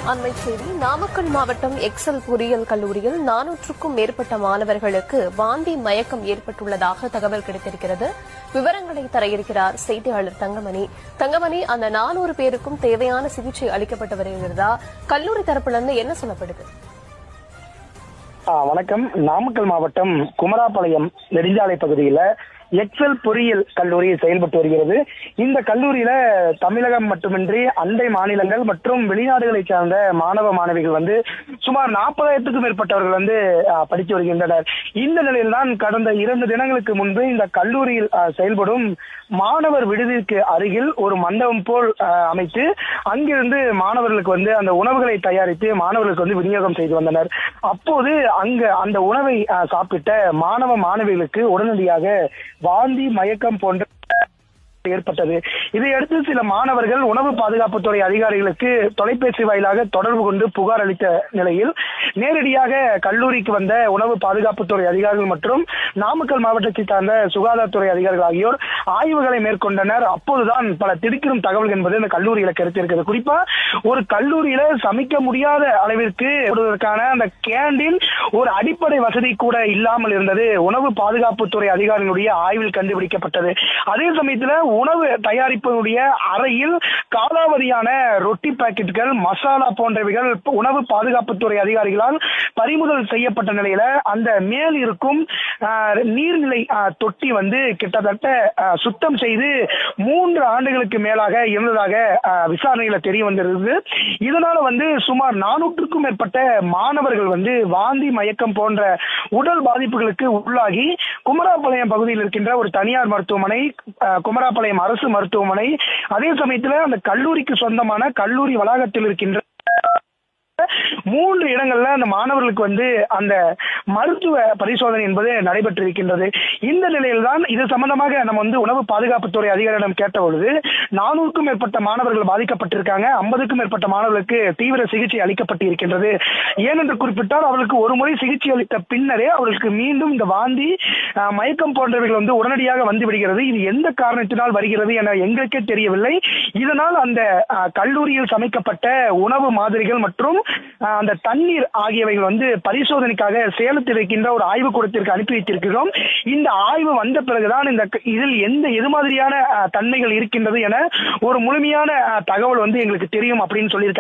அண்மைச் செய்தி நாமக்கல் மாவட்டம் எக்ஸல் பொறியியல் கல்லூரியில் 400க்கும் மேற்பட்ட மாணவர்களுக்கு வாந்தி மயக்கம் ஏற்பட்டுள்ளதாக தகவல் கிடைத்திருக்கிறது. விவரங்களை தர இருக்கிறார் செய்தியாளர் தங்கமணி. தங்கமணி, அந்த 400 பேருக்கும் தேவையான சிகிச்சை அளிக்கப்பட்டு வருகிறதா? கல்லூரி தரப்பிலிருந்து என்ன சொல்லப்படுது? வணக்கம். நாமக்கல் மாவட்டம் குமராபாளையம் நெடுஞ்சாலை பகுதியில் எக்ஸல் பொறியியல் கல்லூரி செயல்பட்டு வருகிறது. இந்த கல்லூரியில தமிழகம் மட்டுமின்றி அண்டை மாநிலங்கள் மற்றும் வெளிநாடுகளை சார்ந்த மாணவ மாணவிகள் சுமார் 40,000க்கும் மேற்பட்டவர்கள் படித்து வருகின்றனர். இந்த நிலையில்தான் கடந்த 2 தினங்களுக்கு முன்பு இந்த கல்லூரியில் செயல்படும் மாணவர் விடுதிக்கு அருகில் ஒரு மண்டபம் போல் அமைத்து அங்கிருந்து மாணவர்களுக்கு அந்த உணவுகளை தயாரித்து மாணவர்களுக்கு விநியோகம் செய்து வந்தனர். அப்போது அந்த உணவை சாப்பிட்ட மாணவ மாணவிகளுக்கு உடனடியாக வாந்தி மயக்கம் போன்ற ஏற்பட்டது. இதையடுத்து சில மாணவர்கள் உணவு பாதுகாப்புத்துறை அதிகாரிகளுக்கு தொலைபேசி வாயிலாக தொடர்பு கொண்டு புகார் அளித்த நிலையில் நேரடியாக கல்லூரிக்கு வந்த உணவு பாதுகாப்புத்துறை அதிகாரிகள் மற்றும் நாமக்கல் மாவட்டத்தை சார்ந்த சுகாதாரத்துறை அதிகாரிகள் ஆகியோர் ஆய்வுகளை மேற்கொண்டனர். அப்போதுதான் பல திடுக்கிடும் தகவல் என்பது இந்த கல்லூரியில கிடைத்திருக்கிறது. குறிப்பா ஒரு கல்லூரியில சமைக்க முடியாத அளவிற்கு அந்த கேண்டீன் ஒரு அடிப்படை வசதி கூட இல்லாமல் இருந்தது உணவு பாதுகாப்புத்துறை அதிகாரிகளுடைய ஆய்வில் கண்டுபிடிக்கப்பட்டது. அதே சமயத்தில் உணவு தயாரிப்பதனுடைய அறையில் காலாவதியான ரொட்டி பாக்கெட்டுகள், மசாலா போன்றவைகள் உணவு பாதுகாப்புத்துறை அதிகாரிகளால் பறிமுதல் செய்யப்பட்ட நிலையில அந்த மேல் இருக்கும் நீர்நிலை தொட்டி கிட்டத்தட்ட சுத்தம் செய்து 3 ஆண்டுகளுக்கு மேலாக இருந்ததாக விசாரணையில தெரிய வந்திருந்தது. இதனால சுமார் 400க்கும் மேற்பட்ட மாணவர்கள் வாந்தி மயக்கம் போன்ற உடல் பாதிப்புகளுக்கு உள்ளாகி குமராபாளையம் பகுதியில் இருக்கின்ற ஒரு தனியார் மருத்துவமனை, குமராபாளையம் அரசு மருத்துவமனை, அதே சமயத்தில் அந்த கல்லூரிக்கு சொந்தமான கல்லூரி வளாகத்தில் இருக்கின்ற 3 இடங்கள்ல அந்த மாணவர்களுக்கு அந்த மருத்துவ பரிசோதனை என்பது நடைபெற்றிருக்கின்றது. இந்த நிலையில்தான் இது சம்பந்தமாக நம்ம உணவு பாதுகாப்புத்துறை அதிகாரியிடம் கேட்ட பொழுது 400க்கும் மேற்பட்ட மாணவர்கள் பாதிக்கப்பட்டிருக்காங்க, 50க்கும் மேற்பட்ட மாணவர்களுக்கு தீவிர சிகிச்சை அளிக்கப்பட்டிருக்கின்றது. ஏனென்று குறிப்பிட்டால் அவர்களுக்கு ஒரு முறை சிகிச்சை அளித்த பின்னரே அவர்களுக்கு மீண்டும் இந்த வாந்தி மயக்கம் போன்றவைகள் உடனடியாக வந்துவிடுகிறது. இது எந்த காரணத்தினால் வருகிறது என எங்களுக்கே தெரியவில்லை. இதனால் அந்த கல்லூரியில் சமைக்கப்பட்ட உணவு மாதிரிகள் மற்றும் அந்த தண்ணீர் ஆகியவைகள் பரிசோதனைக்காக சேலத்தில் இருக்கின்ற ஒரு ஆய்வு கூடத்திற்கு அனுப்பி வைத்திருக்கிறோம். இந்த ஆய்வு வந்த பிறகுதான் இதில் எது மாதிரியான தன்மைகள் இருக்கின்றது என ஒரு முழுமையான தகவல் எங்களுக்கு தெரியும் அப்படின்னு சொல்லியிருக்காங்க.